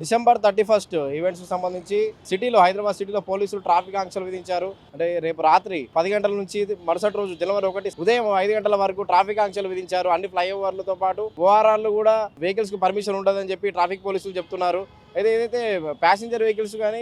December 31 events కు సంబంధించి హైదరాబాద్ సిటీలో పోలీసులు ట్రాఫిక్ ఆంక్షలు విధించారు. అంటే రేపు రాత్రి 10 గంటల నుంచి మరుసటి రోజు జనవరి 1 ఉదయం 5 గంటల వరకు ట్రాఫిక్ ఆంక్షలు విధించారు. అన్ని ఫ్లైఓవర్లతో పాటు ఓఆర్ఆర్లు కూడా వెహికల్స్ కు పర్మిషన్ ఉండదని చెప్పి ట్రాఫిక్ పోలీసులు చెప్తున్నారు. అయితే ఏదైతే ప్యాసింజర్ వెహికల్స్ కానీ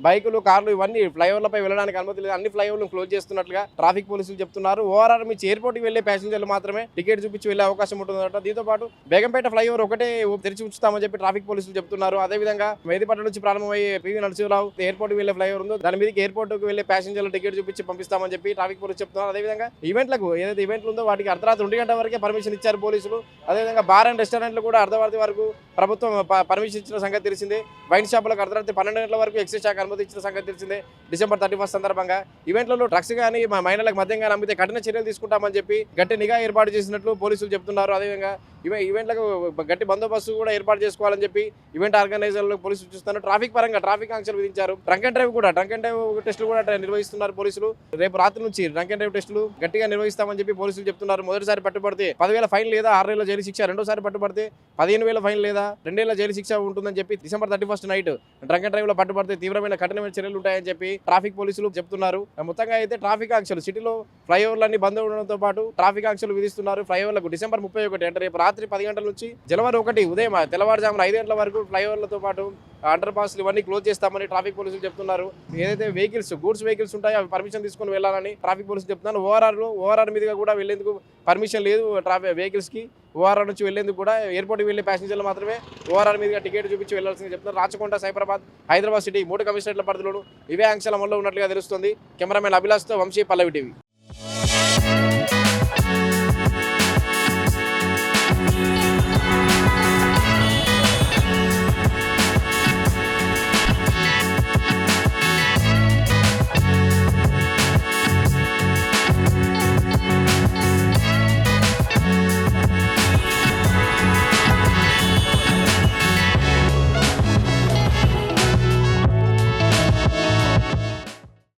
బైకులు, కార్లు ఇవన్నీ ఫ్లైఓవర్లపై వెళ్ళడానికి అనుమతి లేదు. అన్ని ఫ్లైఓవర్లను క్లోజ్ చేస్తున్నట్లుగా ట్రాఫిక్ పోలీసులు చెప్తున్నారు. ఓఆర్ఆర్ నుంచి ఎయిర్పోర్ట్కి వెళ్లే ప్యాసింజర్లు మాత్రమే టికెట్ చూపించి వెళ్లే అవకాశం ఉంటుందట. దీంతో పాటు బేగంపేట ఫ్లైఓవర్ ఒకటే తెరిచి ఉంచుతామని చెప్పి ట్రాఫిక్ పోలీసులు చెప్తున్నారు. అదేవిధంగా మెహదీపట్నం నుంచి ప్రారంభమయ్యే పివి నరసింహరావు ఎయిర్పోర్ట్కి వెళ్లే ఫ్లైఓవర్ ఉందో దాని మీదకి ఎయిర్పోర్ట్కి వెళ్లే ప్యాసింజర్లు టికెట్ చూపించి పంపిస్తామని చెప్పి ట్రాఫిక్ పోలీసులు చెప్తున్నారు. అదేవిధంగా ఈవెంట్లకు ఏదైతే ఈవెంట్లు ఉందో వాటికి అర్ధరాత్రి 1 గంట వరకే పర్మిషన్ ఇచ్చారు పోలీసులు. అదేవిధంగా బార్ అండ్ రెస్టారెంట్లు కూడా అర్ధరాత్రి వరకు ప్రభుత్వం పర్మిషన్ ఇచ్చిన సంగతి తెలిసిందే. వైన్ షాపులకు అర్ధరాత్రి 12 గంటల వరకు ఎక్సైజ్ శాఖ అనుమతి ఇచ్చిన సంగతి తెలిసిందే. డిసెంబర్ 31 సందర్భంగా ఈవెంట్లలో డ్రగ్స్ కానీ మహిళలకు మద్యం కానీ అమ్మితే కఠిన చర్యలు తీసుకుంటామని చెప్పి గట్టి నిఘా ఏర్పాటు చేసినట్లు పోలీసులు చెప్తున్నారు. అదేవిధంగా ఈవెంట్లకు గట్టి బందోబస్తు కూడా ఏర్పాటు చేసుకోవాలని చెప్పి ఈవెంట్ ఆర్గనైజర్లకు పోలీసులు చూస్తున్నారు. ట్రాఫిక్ పరంగా ట్రాఫిక్ ఆంక్షలు విధించారు. డ్రంక్ అండ్ డ్రైవ్ టెస్టులు కూడా నిర్వహిస్తున్నారు పోలీసులు. రేపు రాత్రి నుంచి డ్రంక్ అండ్ డ్రైవ్ టెస్టులు గట్టిగా నిర్వహిస్తామని చెప్పి పోలీసులు చెప్తున్నారు. మొదటిసారి పట్టుబడితే 10,000 ఫైన్ లేదా 6 నెలల జైలు శిక్ష, రెండోసారి పట్టుబడితే 15,000 ఫైన్ లేదా 2 ఏళ్ల జైలు శిక్ష ఉంటుందని చెప్పి December 31 night drunk and drive లో పట్టుబడితే తీవ్రమైన కఠినమైన చర్యలు ఉంటాయని చెప్పి ట్రాఫిక్ పోలీసులు చెప్తున్నారు. మొత్తంగా అయితే ట్రాఫిక్ ఆంక్షలు సిటీలో ఫ్లైఓవర్లన్నీ బంద్ ఉండడంతో పాటు ట్రాఫిక్ ఆంక్షలు విధిస్తున్నారు. ఫ్లైఓవర్లకు డిసెంబర్ 31 అంటే రేపు రాత్రి 10 గంటల నుంచి జనవరి 1 ఉదయం తెల్లవారుజామున 5 గంటల వరకు ఫ్లైఓవర్లతో పాటు అండర్ పాస్లు ఇవన్నీ క్లోజ్ చేస్తామని ట్రాఫిక్ పోలీసులు చెప్తున్నారు. ఏదైతే గూడ్స్ వెహికల్స్ ఉంటాయో అవి పర్మిషన్ తీసుకుని వెళ్ళాలని ట్రాఫిక్ పోలీసులు చెప్తున్నారు. ఓఆర్ఆర్ మీదుగా కూడా వెళ్లేందుకు పర్మిషన్ లేదు ట్రాఫిక్ వెహికల్స్ కి. ఓఆర్ఆర్ నుంచి వెళ్లేందుకు కూడా ఎయిర్పోర్ట్కి వెళ్లే ప్యాసింజర్లు మాత్రమే ఓఆర్ఆర్ మీదుగా టికెట్ చూపించి వెళ్లాల్సింది చెప్తున్నారు. రాచకొండ, సైబరాబాద్, హైదరాబాద్ సిటీ 3 కమిషనరేట్ల పరిధిలోనూ ఇవే ఆంక్షల అమల్లో ఉన్నట్లుగా తెలుస్తుంది. కెమెరామెన్ అభిలాష్తో వంశీ, పల్లవి టీవీ.